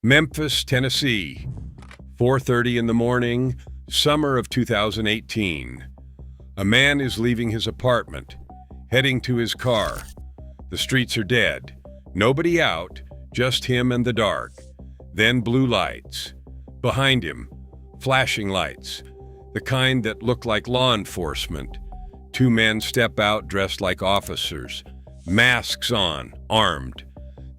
Memphis, Tennessee, 4:30 in the morning, summer of 2018. A man is leaving his apartment, heading to his car. The streets are dead. Nobody out, just him and the dark. Then blue lights. Behind him, flashing lights, the kind that look like law enforcement. Two men step out dressed like officers, masks on, armed.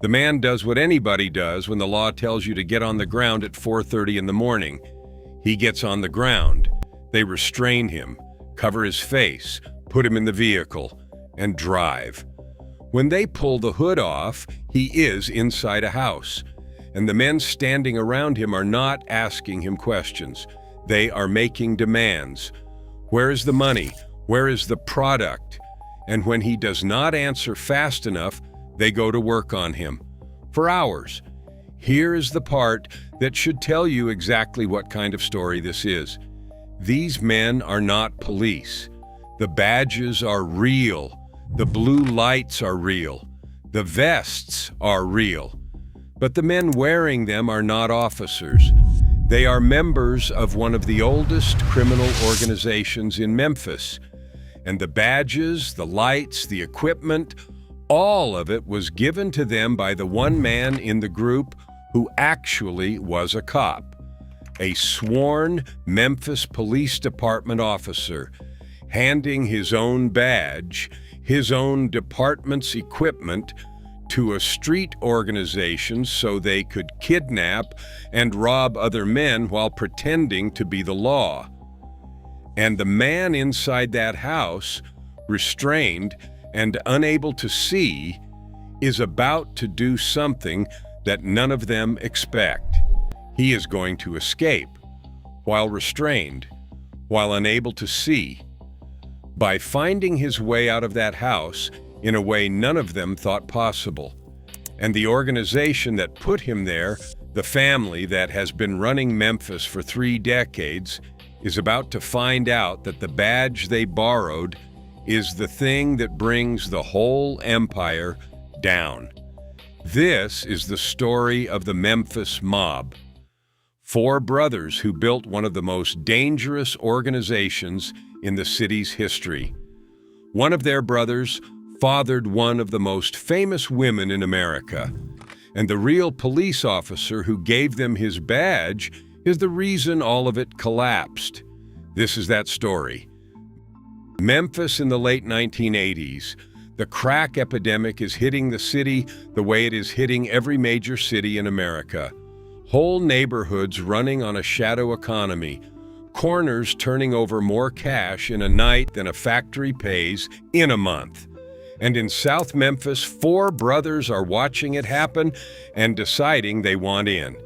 The man does what anybody does when the law tells you to get on the ground at 4:30 in the morning. He gets on the ground. They restrain him, cover his face, put him in the vehicle, and drive. When they pull the hood off, he is inside a house, and the men standing around him are not asking him questions. They are making demands. Where is the money? Where is the product? And when he does not answer fast enough, they go to work on him for hours. Here is the part that should tell you exactly what kind of story this is. These men are not police. The badges are real. The blue lights are real. The vests are real. But the men wearing them are not officers. They are members of one of the oldest criminal organizations in Memphis. And the badges, the lights, the equipment, all of it was given to them by the one man in the group who actually was a cop, a sworn Memphis Police Department officer, handing his own badge, his own department's equipment to a street organization so they could kidnap and rob other men while pretending to be the law. And the man inside that house, restrained and unable to see, is about to do something that none of them expect. He is going to escape, while restrained, while unable to see, by finding his way out of that house in a way none of them thought possible. And the organization that put him there, the family that has been running Memphis for 3 decades, is about to find out that the badge they borrowed is the thing that brings the whole empire down. This is the story of the Memphis mob. 4 brothers who built one of the most dangerous organizations in the city's history. One of their brothers fathered one of the most famous women in America, and the real police officer who gave them his badge is the reason all of it collapsed. This is that story. Memphis in the late 1980s. The crack epidemic is hitting the city the way it is hitting every major city in America. Whole neighborhoods running on a shadow economy. Corners turning over more cash in a night than a factory pays in a month. And in South Memphis, 4 brothers are watching it happen and deciding they want in.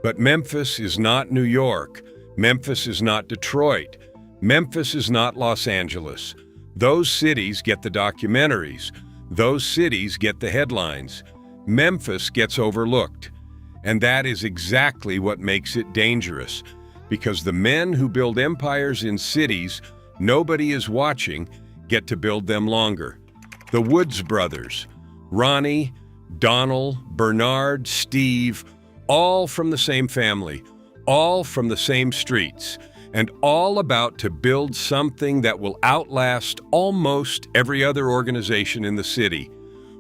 But Memphis is not New York. Memphis is not Detroit. Memphis is not Los Angeles. Those cities get the documentaries. Those cities get the headlines. Memphis gets overlooked. And that is exactly what makes it dangerous, because the men who build empires in cities nobody is watching get to build them longer. The Woods brothers, Ronnie, Donald, Bernard, Steve, all from the same family, all from the same streets, and all about to build something that will outlast almost every other organization in the city.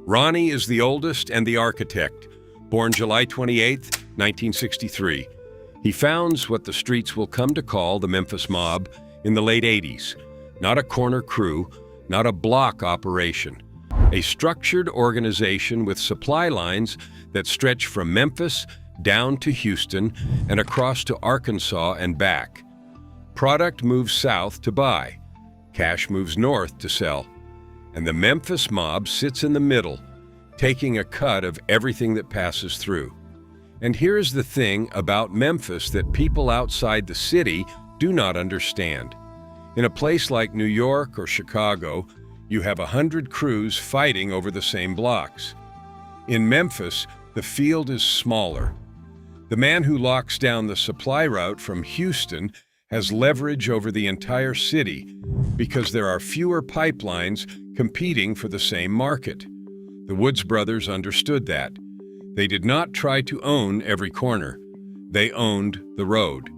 Ronnie is the oldest and the architect, born July 28, 1963. He founds what the streets will come to call the Memphis Mob in the late 80s. Not a corner crew, not a block operation. A structured organization with supply lines that stretch from Memphis down to Houston and across to Arkansas and back. Product moves south to buy. Cash moves north to sell. And the Memphis mob sits in the middle, taking a cut of everything that passes through. And here's the thing about Memphis that people outside the city do not understand. In a place like New York or Chicago, you have 100 crews fighting over the same blocks. In Memphis, the field is smaller. The man who locks down the supply route from Houston has leverage over the entire city because there are fewer pipelines competing for the same market. The Woods brothers understood that. They did not try to own every corner. They owned the road.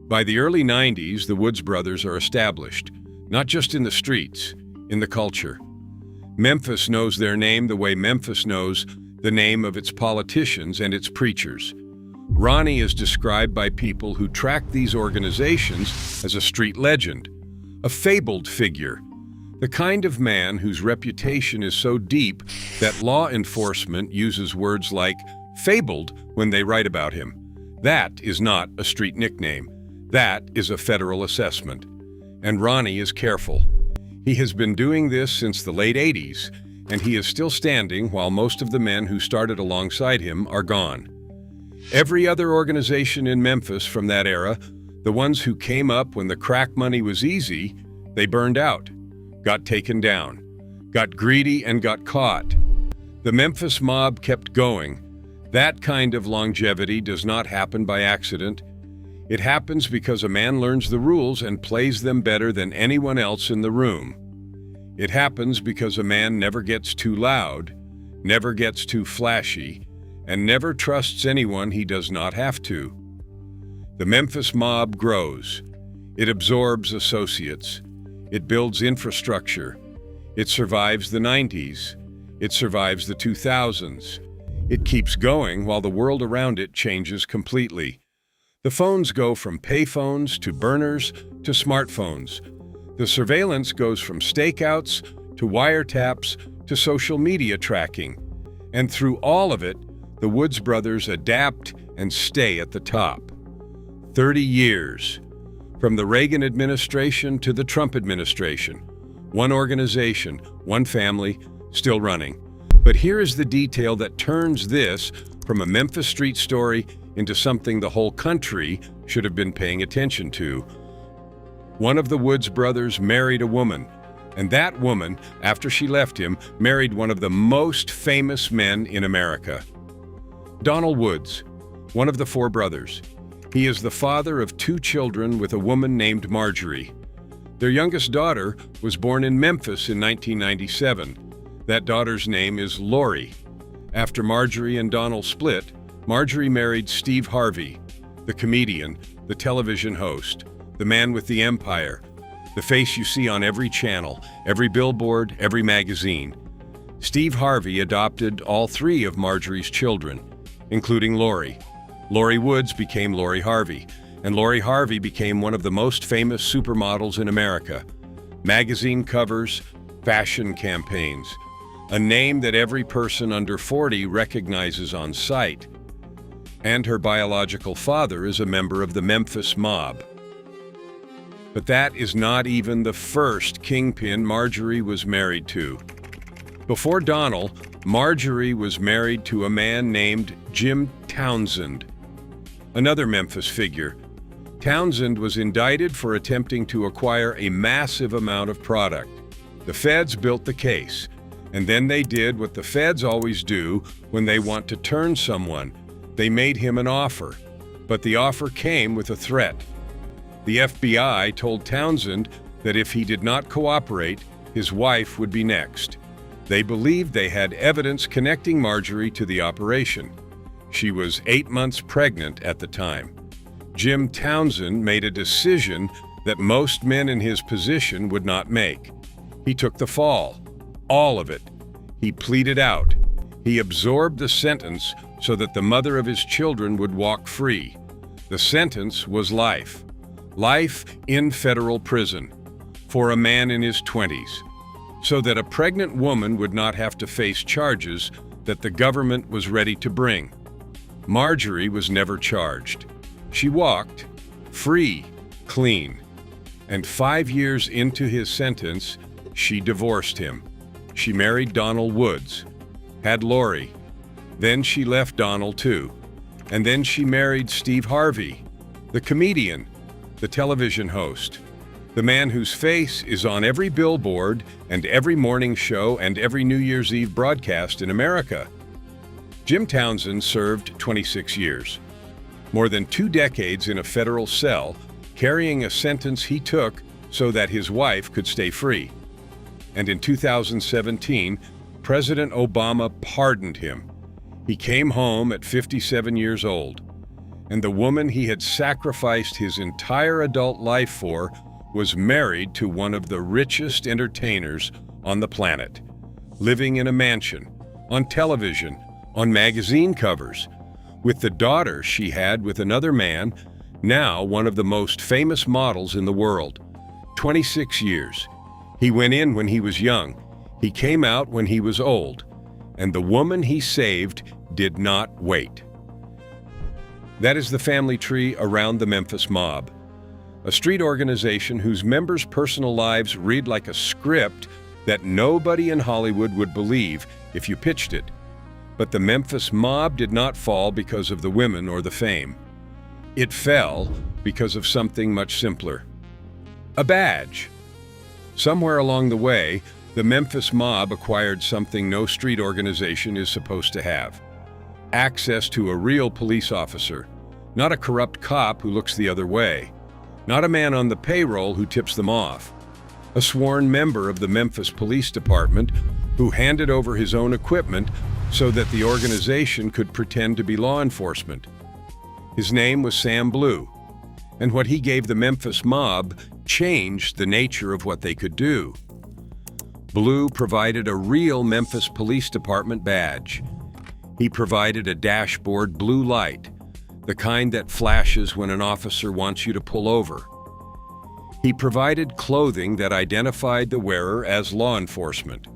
By the early 90s, the Woods brothers are established, not just in the streets, in the culture. Memphis knows their name the way Memphis knows the name of its politicians and its preachers. Ronnie is described by people who track these organizations as a street legend, a fabled figure, the kind of man whose reputation is so deep that law enforcement uses words like fabled when they write about him. That is not a street nickname. That is a federal assessment. And Ronnie is careful. He has been doing this since the late 80s, and he is still standing while most of the men who started alongside him are gone. Every other organization in Memphis from that era, the ones who came up when the crack money was easy, they burned out, got taken down, got greedy and got caught. The Memphis mob kept going. That kind of longevity does not happen by accident. It happens because a man learns the rules and plays them better than anyone else in the room. It happens because a man never gets too loud, never gets too flashy, and never trusts anyone he does not have to. The Memphis mob grows. It absorbs associates. It builds infrastructure. It survives the 90s. It survives the 2000s. It keeps going while the world around it changes completely. The phones go from payphones to burners to smartphones. The surveillance goes from stakeouts to wiretaps to social media tracking. And through all of it, the Woods brothers adapt and stay at the top. 30 years. From the Reagan administration to the Trump administration. One organization, one family, still running. But here is the detail that turns this from a Memphis street story into something the whole country should have been paying attention to. One of the Woods brothers married a woman, and that woman, after she left him, married one of the most famous men in America. Donald Woods, one of the four brothers. He is the father of 2 children with a woman named Marjorie. Their youngest daughter was born in Memphis in 1997. That daughter's name is Lori. After Marjorie and Donald split, Marjorie married Steve Harvey, the comedian, the television host, the man with the empire, the face you see on every channel, every billboard, every magazine. Steve Harvey adopted all 3 of Marjorie's children, including Lori. Lori Woods became Lori Harvey, and Lori Harvey became one of the most famous supermodels in America. Magazine covers, fashion campaigns, a name that every person under 40 recognizes on sight. And her biological father is a member of the Memphis mob. But that is not even the first kingpin Marjorie was married to. Before Donald, Marjorie was married to a man named Jim Townsend, another Memphis figure. Townsend was indicted for attempting to acquire a massive amount of product. The feds built the case, and then they did what the feds always do when they want to turn someone. They made him an offer, but the offer came with a threat. The FBI told Townsend that if he did not cooperate, his wife would be next. They believed they had evidence connecting Marjorie to the operation. She was 8 months pregnant at the time. Jim Townsend made a decision that most men in his position would not make. He took the fall, all of it. He pleaded out. He absorbed the sentence so that the mother of his children would walk free. The sentence was life. Life in federal prison for a man in his 20s, so that a pregnant woman would not have to face charges that the government was ready to bring. Marjorie was never charged. She walked free, clean. And 5 years into his sentence, she divorced him. She married Donald Woods, had Lori. Then she left Donald too. And then she married Steve Harvey, the comedian, the television host, the man whose face is on every billboard and every morning show and every New Year's Eve broadcast in America. Jim Townsend served 26 years, more than 2 decades in a federal cell, carrying a sentence he took so that his wife could stay free. And in 2017, President Obama pardoned him. He came home at 57 years old, and the woman he had sacrificed his entire adult life for was married to one of the richest entertainers on the planet, living in a mansion, on television, on magazine covers, with the daughter she had with another man, now one of the most famous models in the world. 26 years. He went in when he was young. He came out when he was old. And the woman he saved did not wait. That is the family tree around the Memphis mob, a street organization whose members' personal lives read like a script that nobody in Hollywood would believe if you pitched it. But the Memphis mob did not fall because of the women or the fame. It fell because of something much simpler. A badge. Somewhere along the way, the Memphis mob acquired something no street organization is supposed to have. Access to a real police officer, not a corrupt cop who looks the other way, not a man on the payroll who tips them off, a sworn member of the Memphis Police Department who handed over his own equipment so that the organization could pretend to be law enforcement. His name was Sam Blue, and what he gave the Memphis mob changed the nature of what they could do. Blue provided a real Memphis Police Department badge. He provided a dashboard blue light, the kind that flashes when an officer wants you to pull over. He provided clothing that identified the wearer as law enforcement.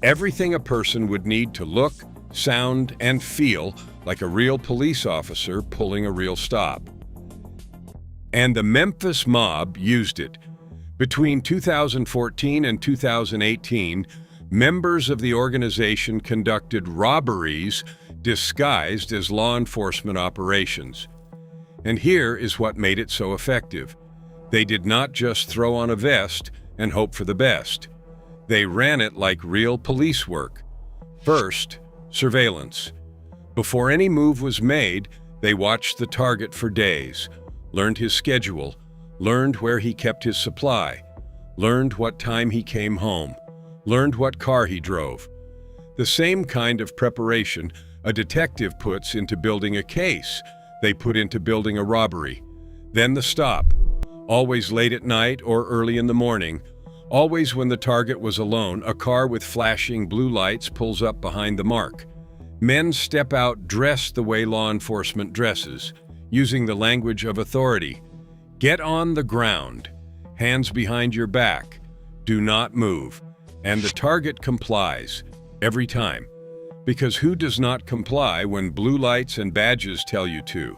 Everything a person would need to look, sound, and feel like a real police officer pulling a real stop. And the Memphis mob used it. Between 2014 and 2018, members of the organization conducted robberies disguised as law enforcement operations. And here is what made it so effective. They did not just throw on a vest and hope for the best. They ran it like real police work. First, surveillance. Before any move was made, they watched the target for days, learned his schedule, learned where he kept his supply, learned what time he came home, learned what car he drove. The same kind of preparation a detective puts into building a case, they put into building a robbery. Then the stop, always late at night or early in the morning, always when the target was alone, a car with flashing blue lights pulls up behind the mark. Men step out dressed the way law enforcement dresses, using the language of authority. Get on the ground, hands behind your back, do not move, and the target complies, every time. Because who does not comply when blue lights and badges tell you to?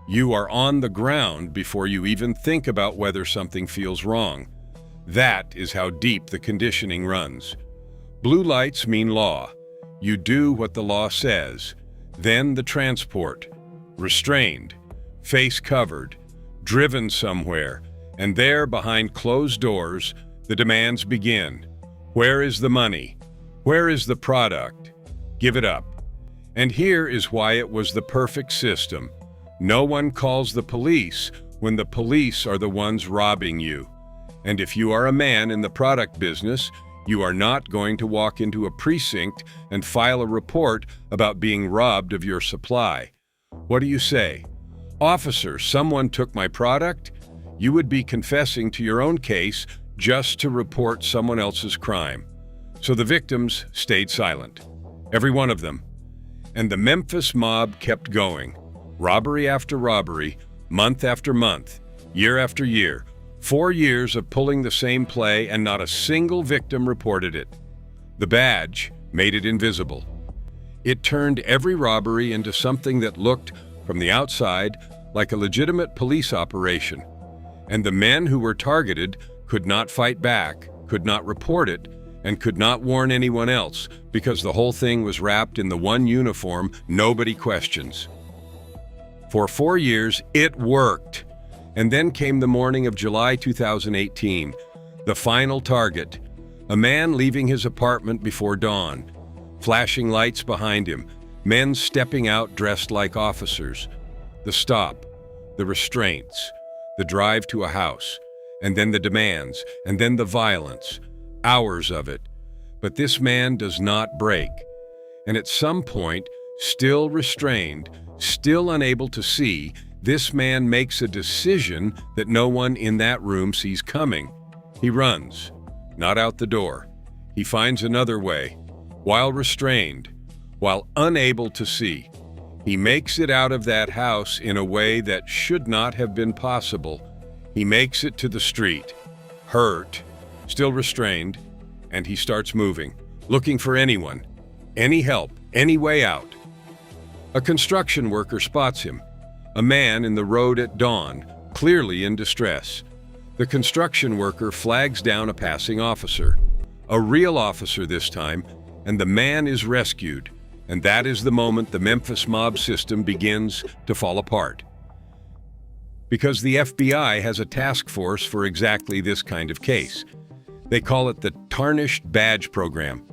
You are on the ground before you even think about whether something feels wrong. That is how deep the conditioning runs. Blue lights mean law. You do what the law says. Then the transport. Restrained, face covered, driven somewhere, and there behind closed doors, the demands begin. Where is the money? Where is the product? Give it up. And here is why it was the perfect system. No one calls the police when the police are the ones robbing you. And if you are a man in the product business, you are not going to walk into a precinct and file a report about being robbed of your supply. What do you say? Officer, someone took my product? You would be confessing to your own case just to report someone else's crime. So the victims stayed silent. Every one of them. And the Memphis mob kept going. Robbery after robbery, month after month, year after year. 4 years of pulling the same play and not a single victim reported it. The badge made it invisible. It turned every robbery into something that looked, from the outside, like a legitimate police operation. And the men who were targeted could not fight back, could not report it, and could not warn anyone else because the whole thing was wrapped in the one uniform nobody questions. For 4 years, it worked. And then came the morning of July 2018, the final target, a man leaving his apartment before dawn, flashing lights behind him, men stepping out dressed like officers, the stop, the restraints, the drive to a house, and then the demands, and then the violence, hours of it. But this man does not break. And at some point, still restrained, still unable to see, this man makes a decision that no one in that room sees coming. He runs, not out the door. He finds another way. While restrained, while unable to see, he makes it out of that house in a way that should not have been possible. He makes it to the street, hurt, still restrained, and he starts moving, looking for anyone, any help, any way out. A construction worker spots him, a man in the road at dawn, clearly in distress. The construction worker flags down a passing officer, a real officer this time, and the man is rescued. And that is the moment the Memphis mob system begins to fall apart. Because the FBI has a task force for exactly this kind of case. They call it the Tarnished Badge Program.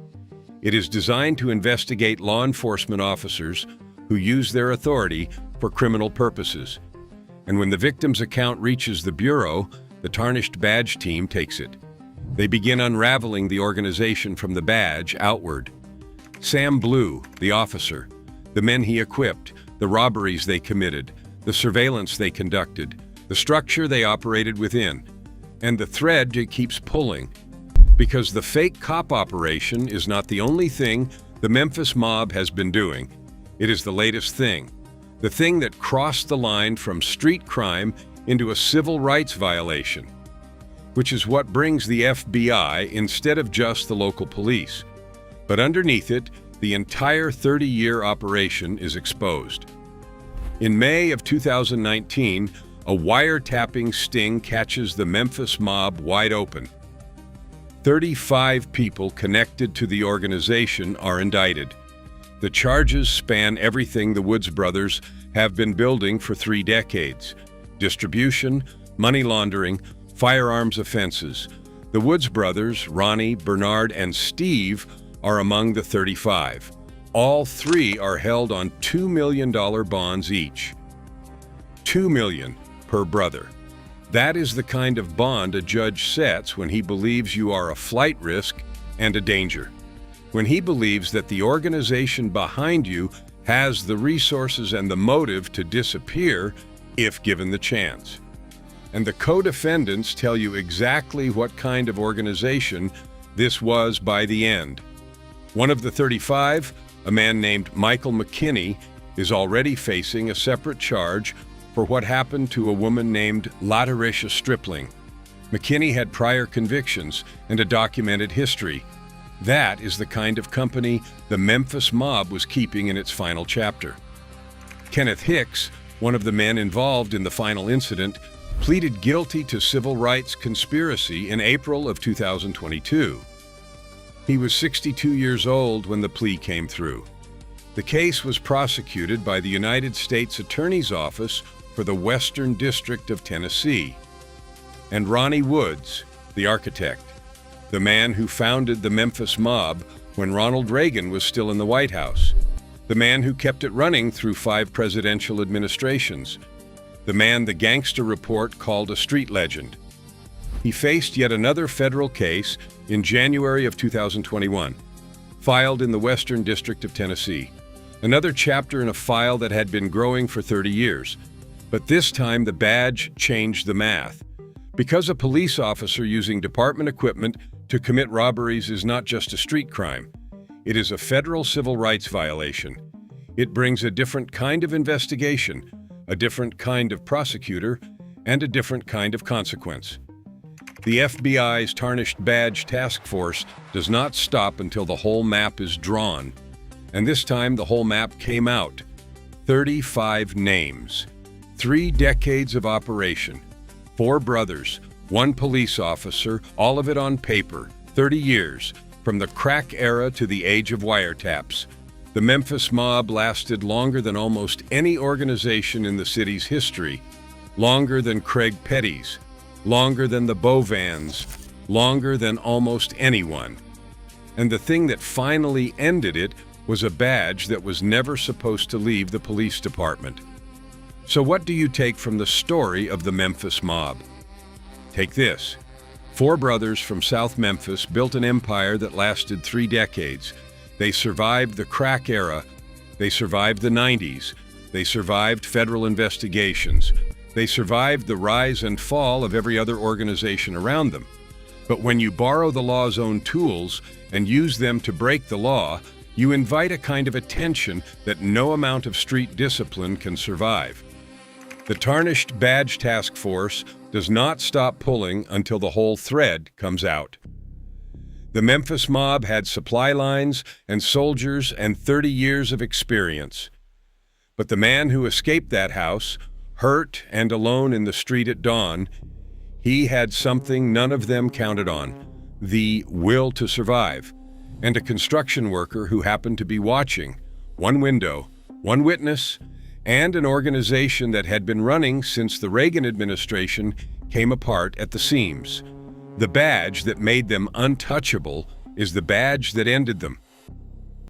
It is designed to investigate law enforcement officers who use their authority for criminal purposes. And when the victim's account reaches the Bureau, the Tarnished Badge team takes it. They begin unraveling the organization from the badge outward. Sam Blue, the officer, the men he equipped, the robberies they committed, the surveillance they conducted, the structure they operated within, and the thread it keeps pulling. Because the fake cop operation is not the only thing the Memphis mob has been doing. It is the latest thing, the thing that crossed the line from street crime into a civil rights violation, which is what brings the FBI instead of just the local police. But underneath it, the entire 30-year operation is exposed. In May of 2019, a wiretapping sting catches the Memphis mob wide open. 35 people connected to the organization are indicted. The charges span everything the Woods brothers have been building for 3 decades: distribution, money laundering, firearms offenses. The Woods brothers, Ronnie, Bernard, and Steve, are among the 35. All 3 are held on $2 million bonds each. $2 million per brother. That is the kind of bond a judge sets when he believes you are a flight risk and a danger. When he believes that the organization behind you has the resources and the motive to disappear if given the chance. And the co-defendants tell you exactly what kind of organization this was by the end. One of the 35, a man named Michael McKinney, is already facing a separate charge for what happened to a woman named Latarisha Stripling. McKinney had prior convictions and a documented history. That is the kind of company the Memphis mob was keeping in its final chapter. Kenneth Hicks, one of the men involved in the final incident, pleaded guilty to civil rights conspiracy in April of 2022. He was 62 years old when the plea came through. The case was prosecuted by the United States Attorney's Office for the Western District of Tennessee. And Ronnie Woods, the architect, the man who founded the Memphis mob when Ronald Reagan was still in the White House, the man who kept it running through 5 presidential administrations, the man the gangster report called a street legend. He faced yet another federal case in January of 2021, filed in the Western District of Tennessee. Another chapter in a file that had been growing for 30 years. But this time the badge changed the math. Because a police officer using department equipment to commit robberies is not just a street crime. It is a federal civil rights violation. It brings a different kind of investigation, a different kind of prosecutor, and a different kind of consequence. The FBI's Tarnished Badge Task Force does not stop until the whole map is drawn. And this time the whole map came out. 35 names. 3 decades of operation. 4 brothers, 1 police officer, all of it on paper. 30 years, from the crack era to the age of wiretaps. The Memphis mob lasted longer than almost any organization in the city's history. Longer than Craig Petty's. Longer than the Bovans, longer than almost anyone. And the thing that finally ended it was a badge that was never supposed to leave the police department. So what do you take from the story of the Memphis mob? Take this. 4 brothers from South Memphis built an empire that lasted 3 decades. They survived the crack era, They survived the 90s. They survived federal investigations. They survived the rise and fall of every other organization around them. But when you borrow the law's own tools and use them to break the law, you invite a kind of attention that no amount of street discipline can survive. The Tarnished Badge Task Force does not stop pulling until the whole thread comes out. The Memphis mob had supply lines and soldiers and 30 years of experience. But the man who escaped that house, hurt and alone in the street at dawn, he had something none of them counted on, the will to survive, and a construction worker who happened to be watching, one window, one witness, and an organization that had been running since the Reagan administration came apart at the seams. The badge that made them untouchable is the badge that ended them.